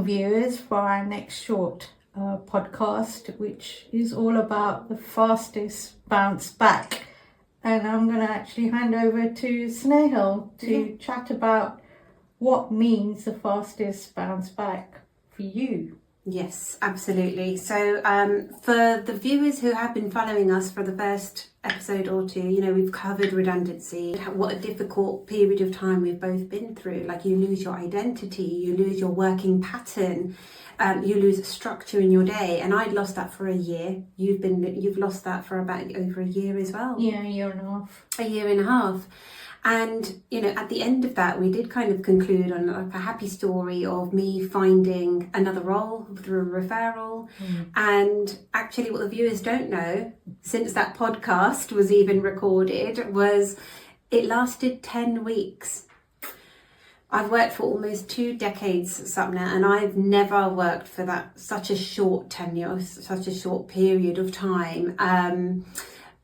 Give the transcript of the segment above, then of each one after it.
viewers for our next short podcast, which is all about the fastest bounce back. And I'm going to actually hand over to Snehal to chat about what means the fastest bounce back for you. Yes, absolutely. So for the viewers who have been following us for the first episode or two, we've covered redundancy, what a difficult period of time we've both been through. Like, you lose your identity, you lose your working pattern, you lose structure in your day. And I'd lost that for a year. You've lost that for about over a year as well. Yeah, a year and a half. A year and a half. And, at the end of that, we did kind of conclude on like a happy story of me finding another role through a referral. And actually what the viewers don't know, since that podcast was even recorded, was it lasted 10 weeks. I've worked for almost 2 decades, Sapna, and I've never worked for such a short tenure, such a short period of time.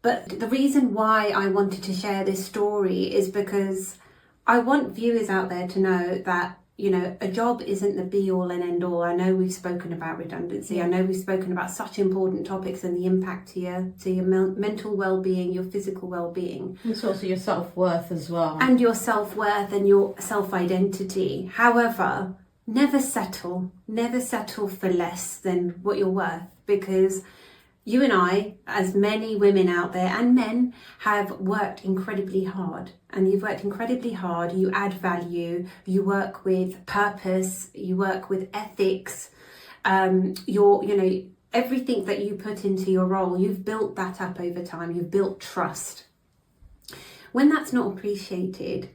But the reason why I wanted to share this story is because I want viewers out there to know that, a job isn't the be all and end all. I know we've spoken about redundancy. I know we've spoken about such important topics and the impact to your mental well-being, your physical well-being. It's also your self-worth as well. And your self-worth and your self-identity. However, never settle for less than what you're worth, because you and I, as many women out there and men, have worked incredibly hard. And you've worked incredibly hard, you add value, you work with purpose, you work with ethics, everything that you put into your role, you've built that up over time, you've built trust. When that's not appreciated,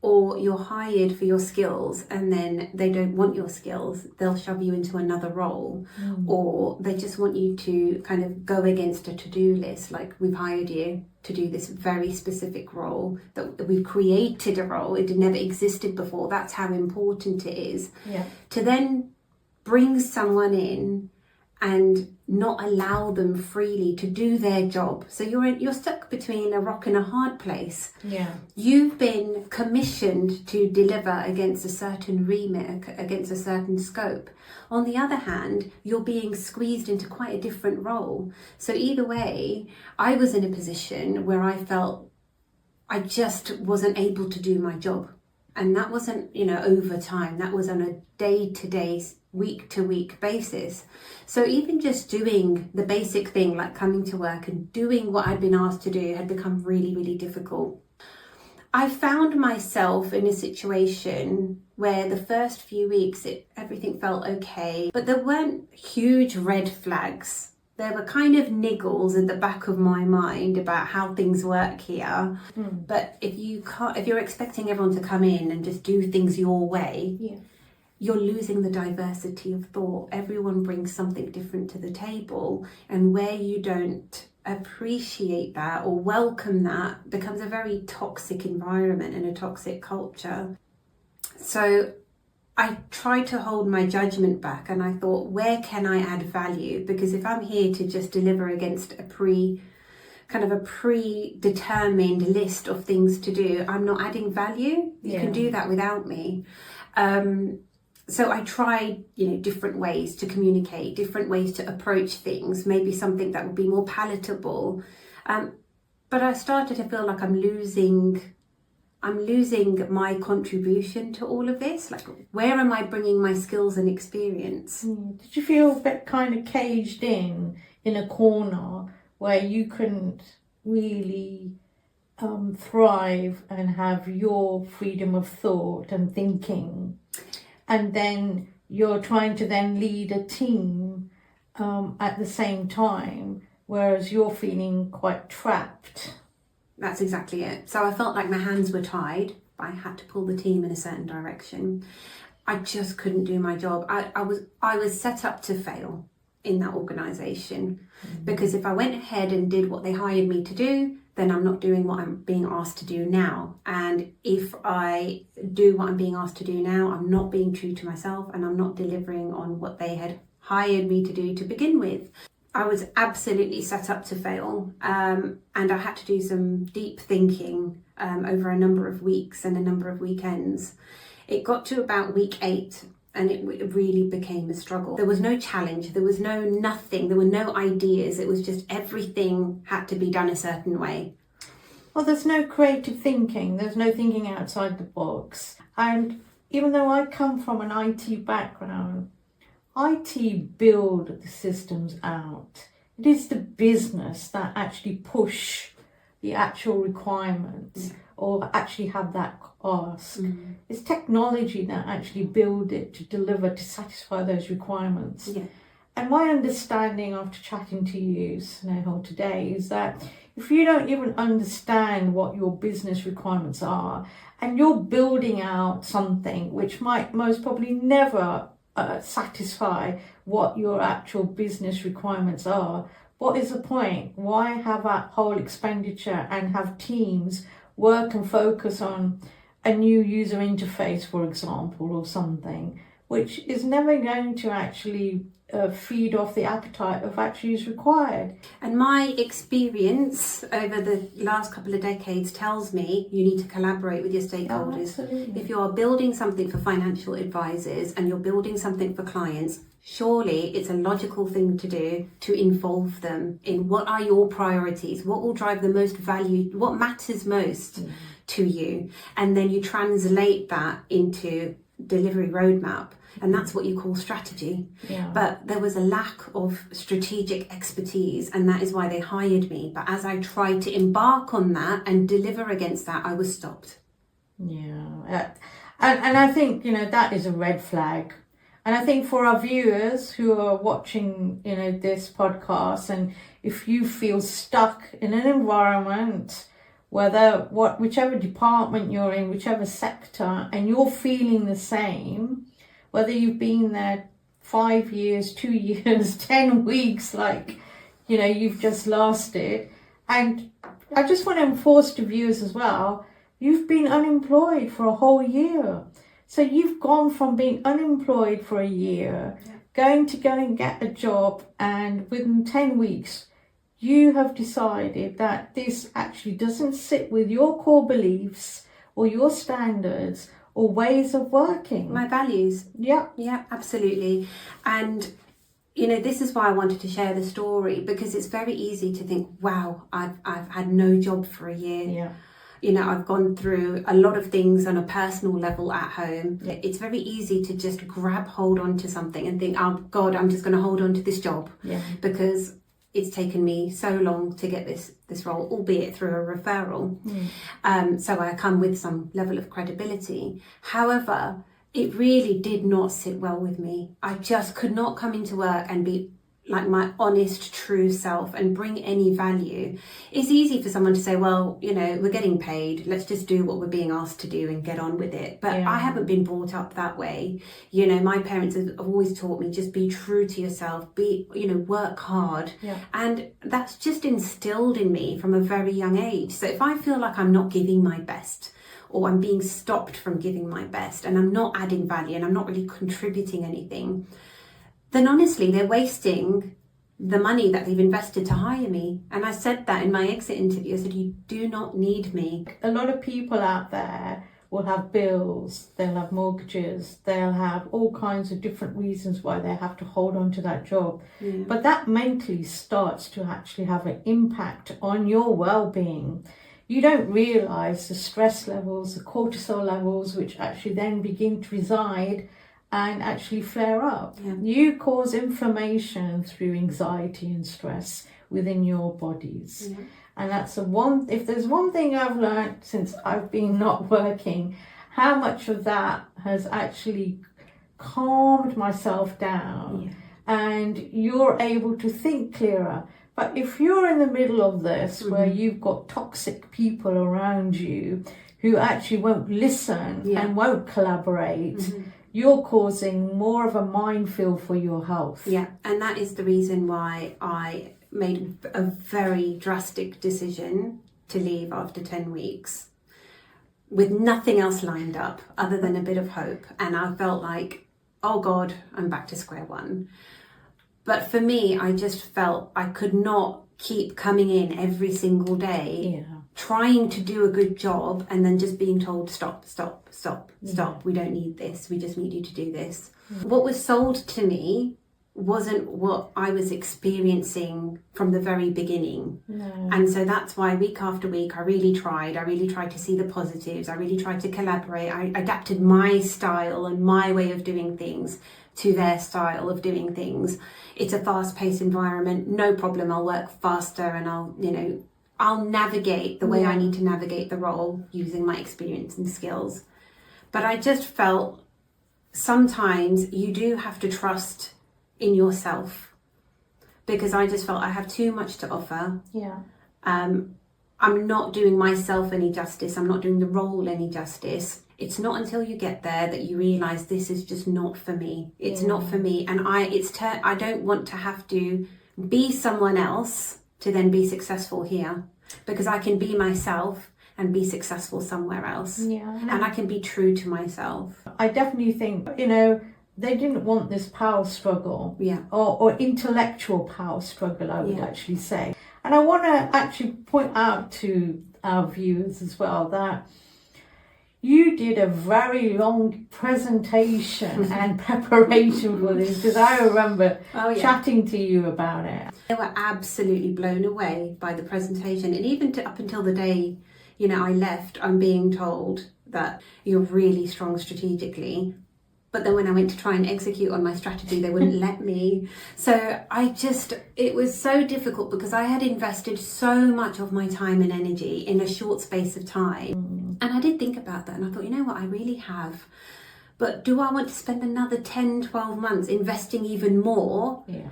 or you're hired for your skills and then they don't want your skills, they'll shove you into another role, or they just want you to kind of go against a to-do list. Like, we've hired you to do this very specific role, that we've created a role, it never existed before. That's how important it is. To then bring someone in and not allow them freely to do their job. So you're stuck between a rock and a hard place. You've been commissioned to deliver against a certain remit, against a certain scope. On the other hand, you're being squeezed into quite a different role. So either way, I was in a position where I felt I just wasn't able to do my job. And that wasn't, over time. That was on a day-to-day, week-to-week basis. So even just doing the basic thing, like coming to work and doing what I'd been asked to do, had become really, really difficult. I found myself in a situation where the first few weeks, everything felt okay, but there weren't huge red flags. There were kind of niggles in the back of my mind about how things work here. But if you're expecting everyone to come in and just do things your way, you're losing the diversity of thought. Everyone brings something different to the table, and where you don't appreciate that or welcome that, becomes a very toxic environment and a toxic culture. So I tried to hold my judgment back, and I thought, where can I add value? Because if I'm here to just deliver against a predetermined list of things to do, I'm not adding value. You can do that without me. So I tried, different ways to communicate, different ways to approach things, maybe something that would be more palatable. But I started to feel like I'm losing my contribution to all of this. Like, where am I bringing my skills and experience? Did you feel a bit kind of caged in a corner where you couldn't really thrive and have your freedom of thought and thinking? And then you're trying to then lead a team at the same time, whereas you're feeling quite trapped. That's exactly it. So I felt like my hands were tied. I had to pull the team in a certain direction. I just couldn't do my job. I was set up to fail in that organisation, because if I went ahead and did what they hired me to do, then I'm not doing what I'm being asked to do now. And if I do what I'm being asked to do now, I'm not being true to myself, and I'm not delivering on what they had hired me to do to begin with. I was absolutely set up to fail, and I had to do some deep thinking over a number of weeks and a number of weekends. It got to about week 8, and it really became a struggle. There was no challenge, there was nothing, there were no ideas. It was just everything had to be done a certain way. Well, there's no creative thinking. There's no thinking outside the box. And even though I come from an IT background, IT build the systems out. It is the business that actually push the actual requirements or actually have that ask. It's technology that actually build it to deliver, to satisfy those requirements. Yeah. And my understanding after chatting to you, Snehal, today is that if you don't even understand what your business requirements are and you're building out something which might most probably never satisfy what your actual business requirements are, what is the point? Why have that whole expenditure and have teams work and focus on a new user interface, for example, or something, which is never going to actually feed off the appetite of actually is required. And my experience over the last couple of decades tells me you need to collaborate with your stakeholders. Absolutely. If you are building something for financial advisors and you're building something for clients, surely it's a logical thing to do to involve them in what are your priorities, what will drive the most value, what matters most to you, and then you translate that into delivery roadmap. And that's what you call strategy. Yeah. But there was a lack of strategic expertise, and that is why they hired me. But as I tried to embark on that and deliver against that, I was stopped. Yeah. And I think, that is a red flag. And I think for our viewers who are watching, this podcast, and if you feel stuck in an environment, whichever department you're in, whichever sector, and you're feeling the same, whether you've been there 5 years, 2 years, 10 weeks, you've just lasted. And I just want to enforce to viewers as well, you've been unemployed for a whole year. So you've gone from being unemployed for a year, going to go and get a job, and within 10 weeks, you have decided that this actually doesn't sit with your core beliefs or your standards or ways of working. My values. Yeah. Yeah, absolutely. And, this is why I wanted to share the story, because it's very easy to think, wow, I've had no job for a year. Yeah. I've gone through a lot of things on a personal level at home. It's very easy to just grab hold onto something and think, oh God, I'm just going to hold on to this job because it's taken me so long to get this role, albeit through a referral. So I come with some level of credibility. However, it really did not sit well with me. I just could not come into work and be like my honest, true self and bring any value. It's easy for someone to say, well, we're getting paid, let's just do what we're being asked to do and get on with it. But I haven't been brought up that way. My parents have always taught me, just be true to yourself, work hard. And that's just instilled in me from a very young age. So if I feel like I'm not giving my best, or I'm being stopped from giving my best, and I'm not adding value and I'm not really contributing anything, then honestly, they're wasting the money that they've invested to hire me. And I said that in my exit interview. I said, you do not need me. A lot of people out there will have bills, they'll have mortgages, they'll have all kinds of different reasons why they have to hold on to that job. But that mentally starts to actually have an impact on your well-being. You don't realise the stress levels, the cortisol levels, which actually then begin to reside and actually flare up. You cause inflammation through anxiety and stress within your bodies. And that's if there's one thing I've learned since I've been not working, how much of that has actually calmed myself down and you're able to think clearer. But if you're in the middle of this where you've got toxic people around you who actually won't listen and won't collaborate, you're causing more of a minefield for your health. And that is the reason why I made a very drastic decision to leave after 10 weeks with nothing else lined up other than a bit of hope. And I felt like, oh God, I'm back to square one. But for me, I just felt I could not keep coming in every single day trying to do a good job and then just being told, stop, we don't need this, we just need you to do this. What was sold to me wasn't what I was experiencing from the very beginning. No. And so that's why week after week I really tried to see the positives. I really tried to collaborate. I adapted my style and my way of doing things to their style of doing things. It's a fast-paced environment, no problem, I'll work faster and I'll navigate the way I need to navigate the role using my experience and skills. But I just felt sometimes you do have to trust in yourself, because I just felt I have too much to offer. Yeah. I'm not doing myself any justice. I'm not doing the role any justice. It's not until you get there that you realise this is just not for me. It's not for me, and I don't want to have to be someone else to then be successful here, because I can be myself and be successful somewhere else. Yeah. And I can be true to myself. I definitely think, they didn't want this power struggle. Yeah. Or intellectual power struggle, I would actually say. And I want to actually point out to our viewers as well that you did a very long presentation and preparation for this, because I remember chatting to you about it. They were absolutely blown away by the presentation, and even up until the day, I left, I'm being told that you're really strong strategically. But then when I went to try and execute on my strategy, they wouldn't let me. So it was so difficult, because I had invested so much of my time and energy in a short space of time. And I did think about that, and I thought, you know what, I really have. But do I want to spend another 10, 12 months investing even more? Yeah.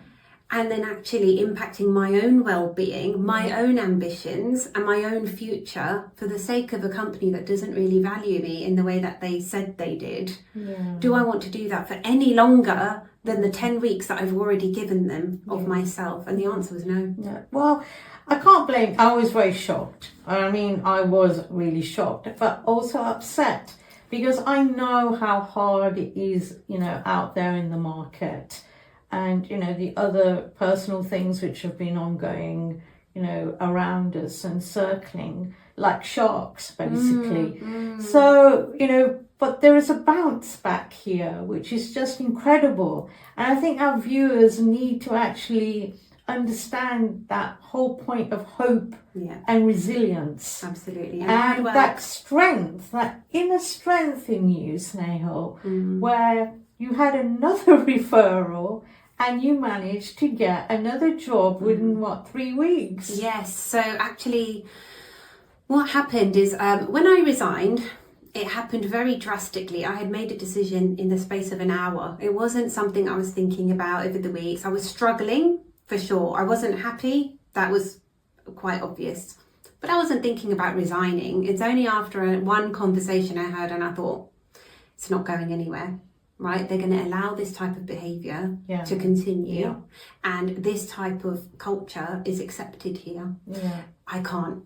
And then actually impacting my own well-being, my own ambitions and my own future for the sake of a company that doesn't really value me in the way that they said they did? Yeah. Do I want to do that for any longer than the 10 weeks that I've already given them of myself? And the answer was no. Yeah. Well, I can't blame. I was very shocked. I mean, I was really shocked, but also upset, because I know how hard it is, out there in the market. And, the other personal things which have been ongoing, around us and circling like sharks, basically. So, but there is a bounce back here, which is just incredible. And I think our viewers need to actually understand that whole point of hope and resilience. Absolutely. And that strength, that inner strength in you, Snehal, where you had another referral and you managed to get another job within, 3 weeks? Yes. So actually, what happened is when I resigned, it happened very drastically. I had made a decision in the space of an hour. It wasn't something I was thinking about over the weeks. I was struggling, for sure. I wasn't happy. That was quite obvious. But I wasn't thinking about resigning. It's only after one conversation I had, and I thought, it's not going anywhere. Right, they're going to allow this type of behaviour to continue, and this type of culture is accepted here. I can't.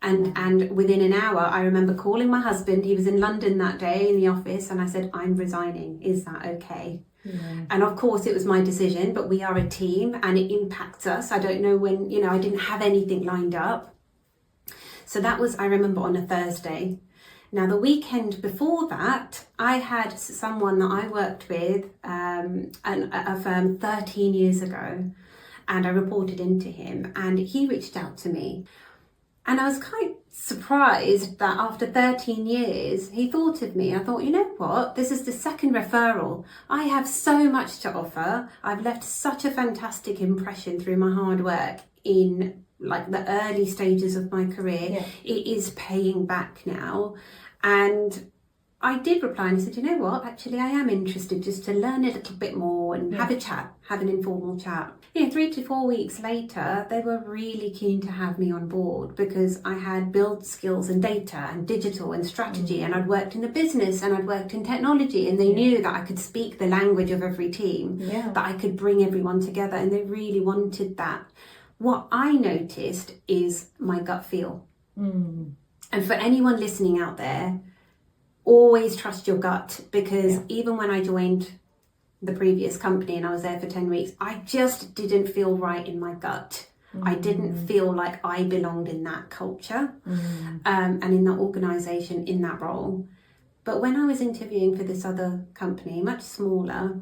And within an hour, I remember calling my husband. He was in London that day in the office, and I said, I'm resigning. Is that okay? And of course, it was my decision, but we are a team and it impacts us. I don't know when, I didn't have anything lined up. So that was, I remember, on a Thursday. Now, the weekend before that, I had someone that I worked with at a firm 13 years ago, and I reported into him, and he reached out to me. And I was quite surprised that after 13 years, he thought of me. I thought, you know what? This is the second referral. I have so much to offer. I've left such a fantastic impression through my hard work in the early stages of my career. It is paying back now. And I did reply and I said, you know what, actually I am interested just to learn a little bit more and have a chat, have an informal chat. 3 to 4 weeks later, they were really keen to have me on board, because I had built skills in data and digital and strategy, and I'd worked in the business and I'd worked in technology, and they knew that I could speak the language of every team, that I could bring everyone together, and they really wanted that. What I noticed is my gut feel. And for anyone listening out there, always trust your gut, because even when I joined the previous company and I was there for 10 weeks, I just didn't feel right in my gut. I didn't feel like I belonged in that culture and in that organisation, in that role. But when I was interviewing for this other company, much smaller,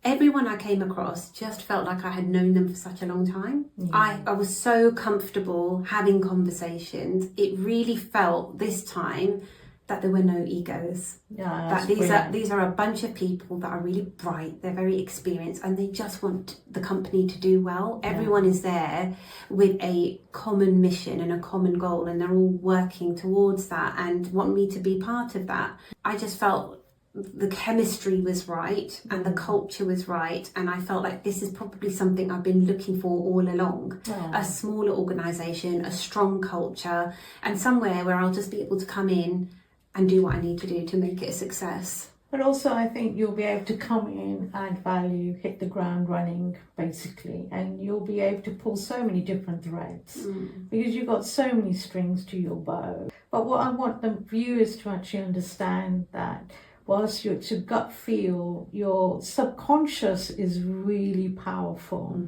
everyone I came across just felt like I had known them for such a long time. I was so comfortable having conversations. It really felt this time that there were no egos. Yeah, That these are a bunch of people that are really bright, they're very experienced, and they just want the company to do well. Everyone is there with a common mission and a common goal, and they're all working towards that and want me to be part of that. I just felt the chemistry was right and the culture was right, and I felt like this is probably something I've been looking for all along. A smaller organisation, a strong culture, and somewhere where I'll just be able to come in and do what I need to do to make it a success. But also I think you'll be able to come in, add value, hit the ground running basically, and you'll be able to pull so many different threads because you've got so many strings to your bow. But what I want the viewers to actually understand that whilst it's a gut feel, your subconscious is really powerful.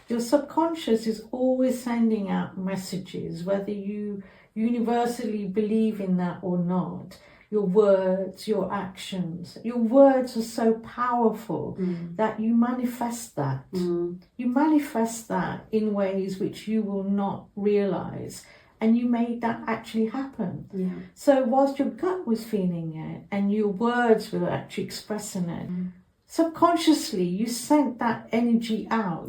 Your subconscious is always sending out messages, whether you universally believe in that or not. Your words, your actions. Your words are so powerful that you manifest that. You manifest that in ways which you will not realise. And you made that actually happen. So whilst your gut was feeling it and your words were actually expressing it, subconsciously you sent that energy out.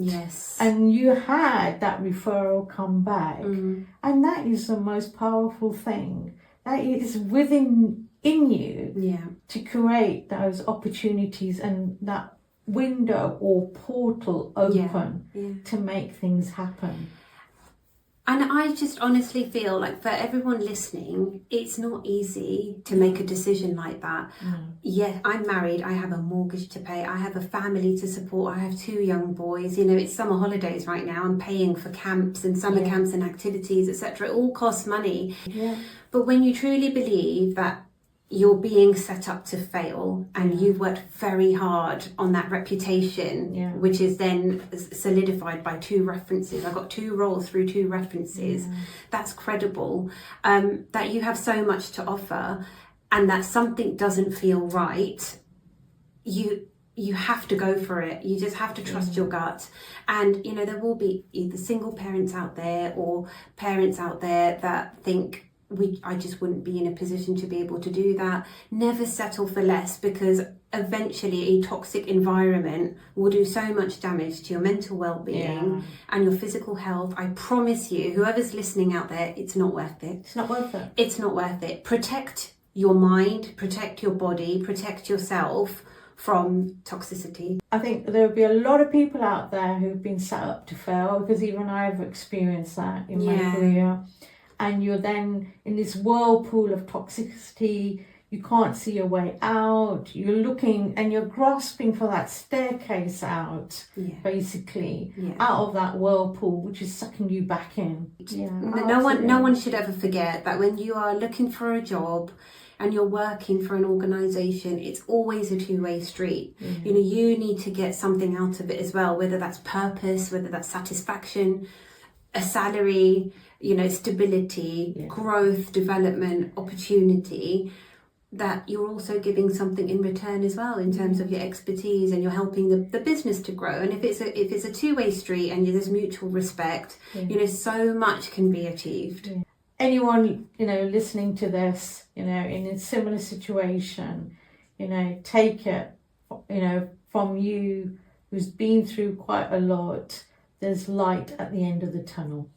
And you had that referral come back. And that is the most powerful thing. That is within you to create those opportunities and that window or portal open to make things happen. And I just honestly feel like for everyone listening, it's not easy to make a decision like that. Yeah, I'm married, I have a mortgage to pay, I have a family to support, I have 2 young boys, you know, it's summer holidays right now, I'm paying for camps and summer camps and activities, etc. It all costs money. But when you truly believe that you're being set up to fail and you've worked very hard on that reputation, which is then solidified by 2 references. I got 2 roles through 2 references. That's credible. That you have so much to offer, and that something doesn't feel right, you have to go for it. You just have to trust your gut. And you know, there will be either single parents out there or parents out there that think, I just wouldn't be in a position to be able to do that. Never settle for less, because eventually a toxic environment will do so much damage to your mental well-being and your physical health. I promise you, whoever's listening out there, it's not worth it. It's not worth it. It's not worth it. Protect your mind, protect your body, protect yourself from toxicity. I think there'll be a lot of people out there who've been set up to fail, because even I've experienced that in my career. And you're then in this whirlpool of toxicity, you can't see your way out, you're looking and you're grasping for that staircase out, basically, out of that whirlpool, which is sucking you back in. No one should ever forget that when you are looking for a job and you're working for an organisation, it's always a 2-way street. You know, you need to get something out of it as well, whether that's purpose, whether that's satisfaction, a salary, you know, stability, growth, development, opportunity, that you're also giving something in return as well in terms of your expertise, and you're helping the business to grow. And if it's a 2-way street and there's mutual respect, you know, so much can be achieved. Anyone, you know, listening to this, you know, in a similar situation, you know, take it, you know, from you who's been through quite a lot. There's light at the end of the tunnel.